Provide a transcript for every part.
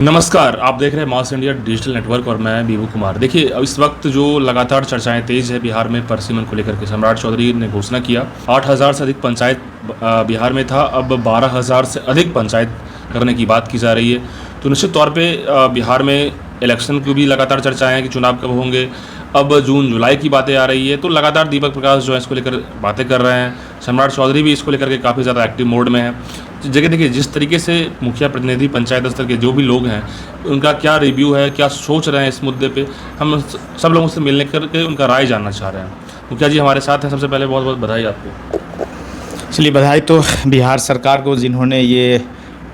नमस्कार, आप देख रहे हैं मास इंडिया डिजिटल नेटवर्क और मैं बीबू कुमार। देखिए, अब इस वक्त जो लगातार चर्चाएं तेज है बिहार में परिसीमन को लेकर के, सम्राट चौधरी ने घोषणा किया 8,000 से अधिक पंचायत बिहार में था, अब 12,000 से अधिक पंचायत करने की बात की जा रही है। तो निश्चित तौर पे बिहार में इलेक्शन की भी लगातार चर्चाएं हैं कि चुनाव कब होंगे। अब जून जुलाई की बातें आ रही है, तो लगातार दीपक प्रकाश जो है इसको लेकर बातें कर रहे हैं। सम्राट चौधरी भी इसको लेकर के काफ़ी ज़्यादा एक्टिव मोड में है। जगह देखिए, जिस तरीके से मुखिया प्रतिनिधि पंचायत स्तर के जो भी लोग हैं, उनका क्या रिव्यू है, क्या सोच रहे हैं इस मुद्दे पे, हम सब लोगों से मिलने करके उनका राय जानना चाह रहे हैं। मुखिया जी हमारे साथ हैं। सबसे पहले बहुत बहुत बधाई आपको। चलिए, बधाई तो बिहार सरकार को जिन्होंने ये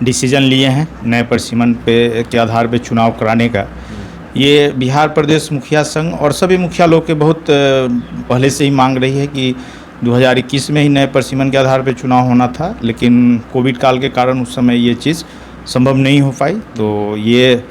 डिसीजन लिए हैं नए परिसीमन पे के आधार पे चुनाव कराने का। ये बिहार प्रदेश मुखिया संघ और सभी मुखिया लोग के बहुत पहले से ही मांग रही है कि 2021 में ही नए परिसीमन के आधार पे चुनाव होना था, लेकिन कोविड काल के कारण उस समय ये चीज़ संभव नहीं हो पाई। तो ये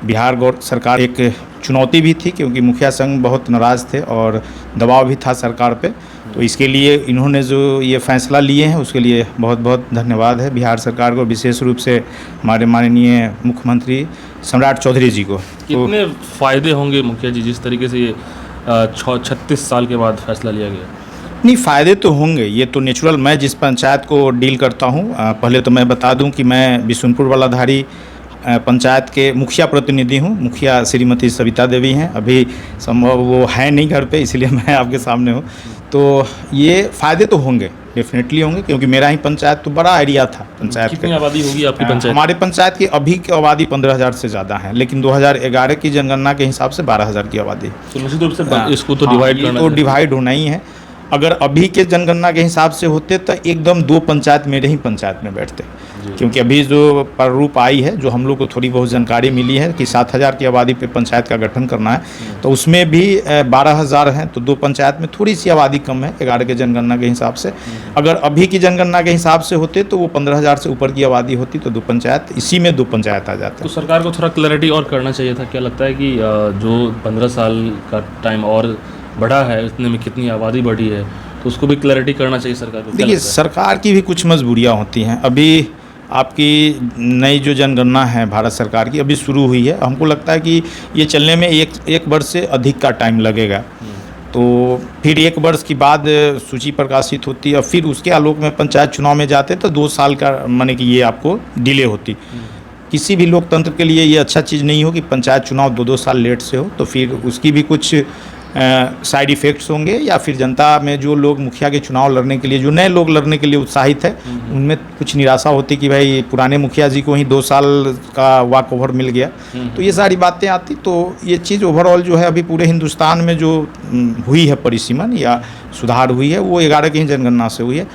बिहार सरकार एक चुनौती भी थी, क्योंकि मुखिया संघ बहुत नाराज़ थे और दबाव भी था सरकार पे। तो इसके लिए इन्होंने जो ये फैसला लिए हैं उसके लिए बहुत बहुत धन्यवाद है बिहार सरकार को, विशेष रूप से हमारे माननीय मुख्यमंत्री सम्राट चौधरी जी को। कितने फ़ायदे होंगे मुखिया जी जिस तरीके से ये 36 साल के बाद फैसला लिया गया? नहीं, फ़ायदे तो होंगे, ये तो नेचुरल। मैं जिस पंचायत को डील करता हूँ, पहले तो मैं बता दूँ कि मैं बिशुनपुर वालाधारी पंचायत के मुखिया प्रतिनिधि हूँ। मुखिया श्रीमती सविता देवी हैं, अभी संभव वो है नहीं घर पे, इसलिए मैं आपके सामने हूँ। तो ये फ़ायदे तो होंगे, डेफिनेटली होंगे, क्योंकि मेरा ही पंचायत तो बड़ा एरिया था पंचायत। कितनी आबादी होगी आपकी पंचायत? हमारे पंचायत की अभी की आबादी 15,000 से ज़्यादा है, लेकिन 2011 की जनगणना के हिसाब से 12,000 की आबादी। तो निश्चित रूप से इसको तो डिवाइड होना ही है। अगर अभी के जनगणना के हिसाब से होते तो एकदम दो पंचायत मेरे ही पंचायत में बैठते, क्योंकि अभी जो प्रारूप आई है, जो हम लोग को थोड़ी बहुत जानकारी मिली है कि 7,000 की आबादी पे पंचायत का गठन करना है, तो उसमें भी 12,000 हैं, तो दो पंचायत में थोड़ी सी आबादी कम है 11 के जनगणना के हिसाब से। अगर अभी की जनगणना के हिसाब से होते तो वो 15,000 से ऊपर की आबादी होती, तो दो पंचायत, इसी में दो पंचायत आ जाते। तो सरकार को थोड़ा क्लैरिटी और करना चाहिए था। क्या लगता है कि जो 15 साल का टाइम और बढ़ा है, इतने में कितनी आबादी बढ़ी है, तो उसको भी क्लैरिटी करना चाहिए सरकार को? देखिए, सरकार की भी कुछ मजबूरियां होती हैं। अभी आपकी नई जो जनगणना है भारत सरकार की, अभी शुरू हुई है। हमको लगता है कि ये चलने में एक वर्ष से अधिक का टाइम लगेगा। तो फिर एक वर्ष के बाद सूची प्रकाशित होती है, और फिर उसके आलोक में पंचायत चुनाव में जाते तो 2 साल का माने कि ये आपको डिले होती। किसी भी लोकतंत्र के लिए ये अच्छा चीज़ नहीं हो कि पंचायत चुनाव 2-2 साल लेट से हो, तो फिर उसकी भी कुछ साइड इफ़ेक्ट्स होंगे, या फिर जनता में जो लोग मुखिया के चुनाव लड़ने के लिए, जो नए लोग लड़ने के लिए उत्साहित है, उनमें कुछ निराशा होती कि भाई पुराने मुखिया जी को ही 2 साल का वॉक ओवर मिल गया। तो ये सारी बातें आती। तो ये चीज़ ओवरऑल जो है अभी पूरे हिंदुस्तान में जो हुई है परिसीमन या सुधार हुई है, वो 11 की ही जनगणना से हुई है।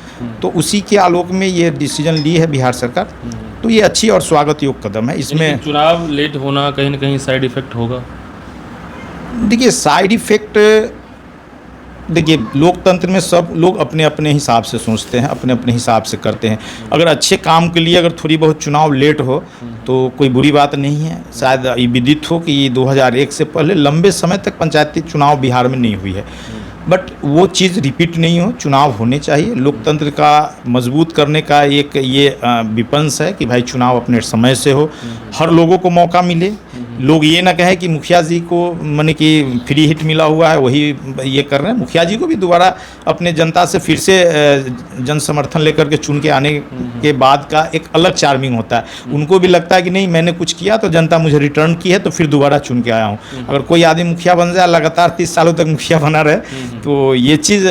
तो उसी के आलोक में ये डिसीजन ली है बिहार सरकार। तो ये अच्छी और स्वागत योग्य कदम है। इसमें चुनाव लेट होना कहीं ना कहीं साइड इफेक्ट होगा? देखिए, साइड इफ़ेक्ट, देखिए लोकतंत्र में सब लोग अपने अपने हिसाब से सोचते हैं, अपने अपने हिसाब से करते हैं। अगर अच्छे काम के लिए अगर थोड़ी बहुत चुनाव लेट हो तो कोई बुरी बात नहीं है। शायद ये विदित हो कि 2001 से पहले लंबे समय तक पंचायती चुनाव बिहार में नहीं हुई है, बट वो चीज़ रिपीट नहीं हो। चुनाव होने चाहिए। लोकतंत्र का मजबूत करने का एक ये विपंस है कि भाई चुनाव अपने समय से हो, हर लोगों को मौका मिले। लोग ये ना कहें कि मुखिया जी को माने कि फ्री हिट मिला हुआ है वही ये कर रहे हैं। मुखिया जी को भी दोबारा अपने जनता से फिर से जन समर्थन लेकर के चुन के आने के बाद का एक अलग चार्मिंग होता है। उनको भी लगता है कि नहीं, मैंने कुछ किया तो जनता मुझे रिटर्न की है, तो फिर दोबारा चुन के आया हूँ। अगर कोई आदमी मुखिया बन जाए, लगातार 30 सालों तक मुखिया बना रहे, तो ये चीज़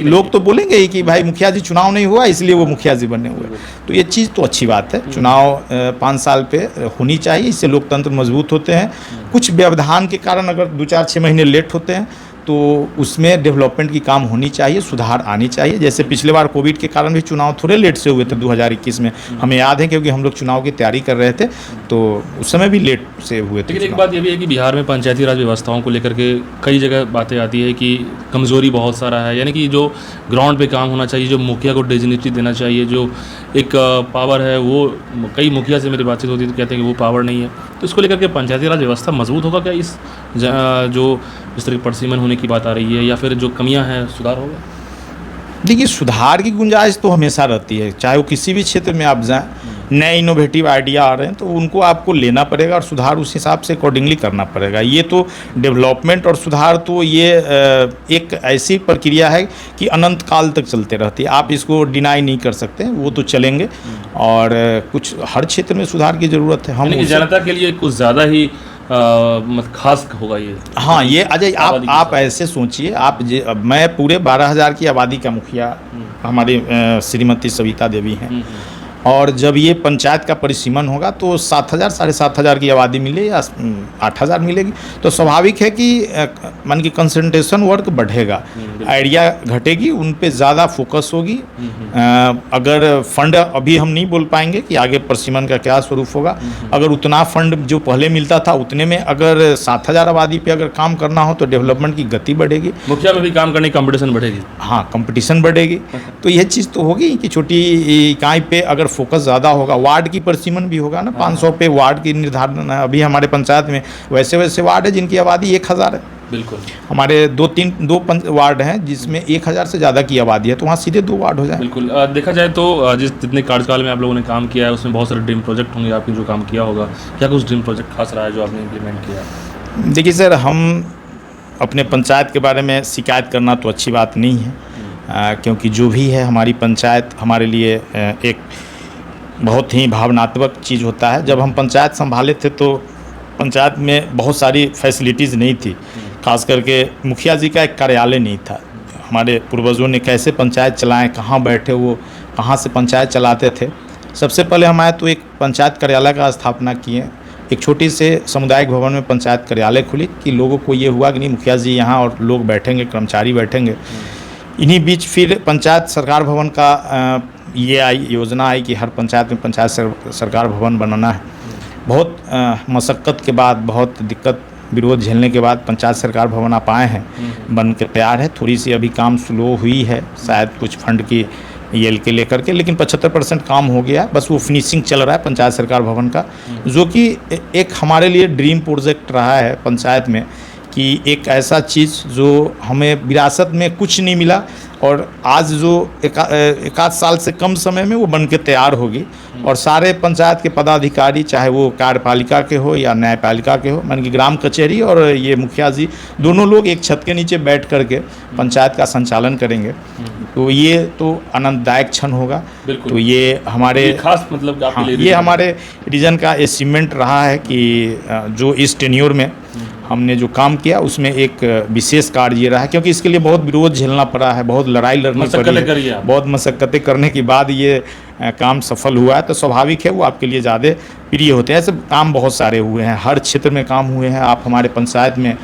लोग तो बोलेंगे ही कि भाई मुखिया जी चुनाव नहीं हुआ इसलिए वो मुखिया जी बने हुए। तो ये चीज़ तो अच्छी बात है। चुनाव 5 साल पे होनी चाहिए, इससे लोकतंत्र मजबूत होते हैं। कुछ व्यवधान के कारण अगर 2-4-6 महीने लेट होते हैं तो उसमें डेवलपमेंट की काम होनी चाहिए, सुधार आनी चाहिए। जैसे पिछले बार कोविड के कारण भी चुनाव थोड़े लेट से हुए थे 2021 में, हमें याद है, क्योंकि हम लोग चुनाव की तैयारी कर रहे थे, तो उस समय भी लेट से हुए थे। लेकिन एक बात ये भी है कि बिहार में पंचायती राज व्यवस्थाओं को लेकर के कई जगह बातें आती है कि कमज़ोरी बहुत सारा है, यानी कि जो ग्राउंड पे काम होना चाहिए, जो मुखिया को डिग्निटी देना चाहिए, जो एक पावर है, वो कई मुखिया से मेरी बातचीत होती है तो कहते हैं कि वो पावर नहीं है। तो इसको लेकर के पंचायती राज व्यवस्था मजबूत होगा क्या? इस जो इस तरह की परिसीमन होने की बात आ रही है, या फिर जो कमियां हैं सुधार होगा? देखिए, सुधार की गुंजाइश तो हमेशा रहती है, चाहे वो किसी भी क्षेत्र में आप जाएं। नए इनोवेटिव आइडिया आ रहे हैं, तो उनको आपको लेना पड़ेगा और सुधार उस हिसाब से अकॉर्डिंगली करना पड़ेगा। ये तो डेवलपमेंट और सुधार तो ये एक ऐसी प्रक्रिया है कि अनंत काल तक चलते रहती है, आप इसको डिनाई नहीं कर सकते, वो तो चलेंगे। और कुछ हर क्षेत्र में सुधार की ज़रूरत है। हम जनता के लिए कुछ ज़्यादा ही खास होगा ये। हाँ, ये अजय आप ऐसे सोचिए, मैं पूरे 12,000 की आबादी का मुखिया, हमारी श्रीमती सविता देवी हैं, और जब ये पंचायत का परिसीमन होगा तो 7,000 साढ़े 7,000 की आबादी मिले या 8,000 मिलेगी, तो स्वाभाविक है कि मान की कंसंट्रेशन वर्क बढ़ेगा, आइडिया घटेगी, उन पे ज़्यादा फोकस होगी। अगर फंड अभी हम नहीं बोल पाएंगे कि आगे परिसीमन का क्या स्वरूप होगा, अगर उतना फंड जो पहले मिलता था उतने में अगर 7,000 आबादी पे अगर काम करना हो तो डेवलपमेंट की गति बढ़ेगी, मुखिया में भी काम करने की कंपटीशन बढ़ेगी। हाँ, कंपटीशन बढ़ेगी, तो यह चीज़ तो होगी कि छोटी इकाई पे अगर फोकस ज़्यादा होगा, वार्ड की परिसीमन भी होगा ना, 500 पे वार्ड की निर्धारण है। अभी हमारे पंचायत में वैसे वार्ड है जिनकी आबादी 1,000 है। बिल्कुल, हमारे दो वार्ड हैं जिसमें 1,000 से ज़्यादा की आबादी है, तो वहाँ सीधे 2 वार्ड हो जाए। बिल्कुल, देखा जाए तो जितने कार्यकाल में आप लोगों ने काम किया है उसमें बहुत सारे ड्रीम प्रोजेक्ट होंगे आपने जो काम किया होगा, क्या कुछ ड्रीम प्रोजेक्ट खास रहा है जो आपने इम्प्लीमेंट किया? देखिए सर, हम अपने पंचायत के बारे में शिकायत करना तो अच्छी बात नहीं है, क्योंकि जो भी है हमारी पंचायत हमारे लिए एक बहुत ही भावनात्मक चीज़ होता है। जब हम पंचायत संभाले थे तो पंचायत में बहुत सारी फैसिलिटीज़ नहीं थी, खास करके मुखिया जी का एक कार्यालय नहीं था। हमारे पूर्वजों ने कैसे पंचायत चलाएं, कहाँ बैठे वो, कहाँ से पंचायत चलाते थे। सबसे पहले हम आए तो एक पंचायत कार्यालय का स्थापना किए, एक छोटी से सामुदायिक भवन में पंचायत कार्यालय खुली कि लोगों को ये हुआ कि नहीं मुखिया जी यहाँ और लोग बैठेंगे, कर्मचारी बैठेंगे। इन्हीं बीच फिर पंचायत सरकार भवन का ये योजना आई कि हर पंचायत में पंचायत सरकार भवन बनाना है। बहुत मशक्क़त के बाद, बहुत दिक्कत विरोध झेलने के बाद पंचायत सरकार भवन आप आए हैं, बन के तैयार है। थोड़ी सी अभी काम स्लो हुई है, शायद कुछ फंड की यल के लेकर के, लेकिन 75% काम हो गया, बस वो फिनिशिंग चल रहा है पंचायत सरकार भवन का, जो कि एक हमारे लिए ड्रीम प्रोजेक्ट रहा है पंचायत में कि एक ऐसा चीज़ जो हमें विरासत में कुछ नहीं मिला और आज जो एक आध साल से कम समय में वो बन के तैयार होगी और सारे पंचायत के पदाधिकारी, चाहे वो कार्यपालिका के हो या न्यायपालिका के हो, मान की ग्राम कचहरी और ये मुखिया जी दोनों लोग एक छत के नीचे बैठ करके पंचायत का संचालन करेंगे, तो ये तो आनंददायक क्षण होगा। तो ये हमारे खास मतलब आपके लिए ये हमारे रीजन का अचीवमेंट रहा है कि जो इस टेन्योर में हमने जो काम किया उसमें एक विशेष कार्य ये रहा है, क्योंकि इसके लिए बहुत विरोध झेलना पड़ा है, बहुत लड़ाई लड़नी पड़ी है, बहुत मशक्क़तें करने के बाद ये काम सफल हुआ है, तो स्वाभाविक है वो आपके लिए ज़्यादा प्रिय होते हैं। ऐसे काम बहुत सारे हुए हैं, हर क्षेत्र में काम हुए हैं। आप हमारे पंचायत में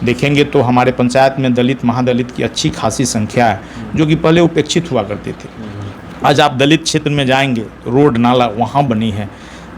देखेंगे तो हमारे पंचायत में दलित महादलित की अच्छी खासी संख्या है, जो कि पहले उपेक्षित हुआ करते थे। आज आप दलित क्षेत्र में जाएंगे तो रोड नाला वहाँ बनी है,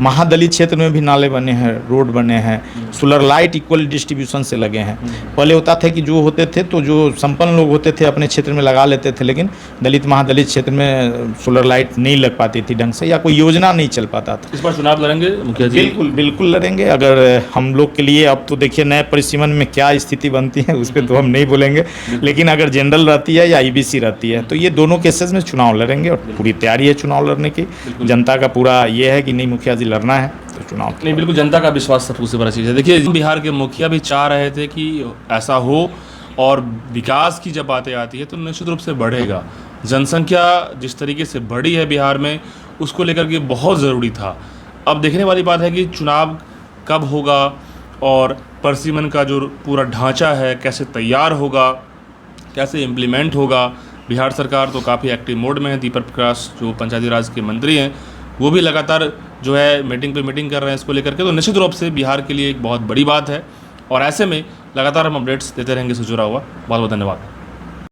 महादलित क्षेत्र में भी नाले बने हैं, रोड बने हैं, सोलर लाइट इक्वल डिस्ट्रीब्यूशन से लगे हैं। पहले होता था कि जो होते थे तो जो संपन्न लोग होते थे अपने क्षेत्र में लगा लेते थे, लेकिन दलित महादलित क्षेत्र में सोलर लाइट नहीं लग पाती थी ढंग से, या कोई योजना नहीं चल पाता था। इस बार चुनाव लड़ेंगे मुखिया जी? बिल्कुल लड़ेंगे। अगर हम लोग के लिए अब तो देखिए नए परिसीमन में क्या स्थिति बनती है उस पर तो हम नहीं बोलेंगे, लेकिन अगर जनरल रहती है या ईबीसी रहती है तो ये दोनों केसेस में चुनाव लड़ेंगे और पूरी तैयारी है चुनाव लड़ने की। जनता का पूरा ये है कि नहीं मुखिया जी लड़ना है तो चुनाव नहीं, बिल्कुल जनता का विश्वास सबसे बड़ा चीज़ है। देखिए बिहार के मुखिया भी चाह रहे थे कि ऐसा हो, और विकास की जब बातें आती है तो निश्चित रूप से बढ़ेगा। जनसंख्या जिस तरीके से बढ़ी है बिहार में, उसको लेकर के बहुत ज़रूरी था। अब देखने वाली बात है कि चुनाव कब होगा और परिसीमन का जो पूरा ढांचा है कैसे तैयार होगा, कैसे इम्प्लीमेंट होगा। बिहार सरकार तो काफ़ी एक्टिव मोड में है। दीपक प्रकाश जो पंचायती राज के मंत्री हैं वो भी लगातार जो है मीटिंग पे मीटिंग कर रहे हैं इसको लेकर के, तो निश्चित रूप से बिहार के लिए एक बहुत बड़ी बात है। और ऐसे में लगातार हम अपडेट्स देते रहेंगे इससे जुड़ा हुआ। बहुत बहुत धन्यवाद।